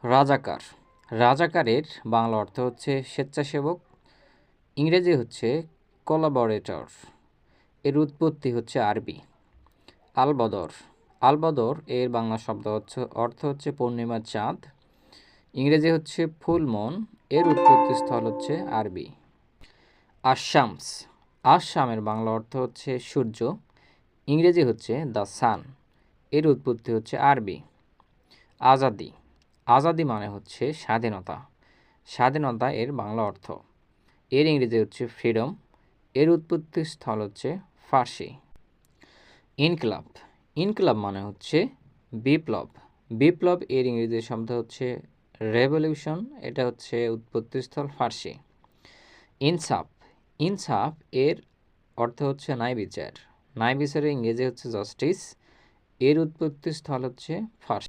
রাজাকার। রাজাকারের বাংলা অর্থ হচ্ছে স্বেচ্ছাসেবক, ইংরেজি হচ্ছে কোলাবরেটর। এর উৎপত্তি হচ্ছে আরবি। আলবদর। আলবদর এর বাংলা শব্দ হচ্ছে অর্থ হচ্ছে পূর্ণিমার চাঁদ, ইংরেজি হচ্ছে ফুল মুন। এর উৎপত্তি স্থল হচ্ছে আরবি। আশামস। আশামের বাংলা অর্থ হচ্ছে সূর্য, ইংরেজি হচ্ছে দ্য সান। এর উৎপত্তি হচ্ছে আরবি। আজাদি। আজাদি মানে হচ্ছে স্বাধীনতা, স্বাধীনতা এর বাংলা অর্থ। এর ইংরেজি হচ্ছে ফ্রিডম। এর উৎপত্তি স্থল হচ্ছে ফার্সি। ইনকিলাব। ইনকিলাব মানে হচ্ছে বিপ্লব, বিপ্লব এর ইংরেজি শব্দ হচ্ছে রেভলিউশন। এটা হচ্ছে উৎপত্তিস্থল ফার্সি। ইনসাফ। ইনসাফ এর অর্থ হচ্ছে ন্যায় বিচার, ন্যায় বিচারের ইংরেজি হচ্ছে জাস্টিস। এর উৎপত্তি স্থল হচ্ছে ফার্সি।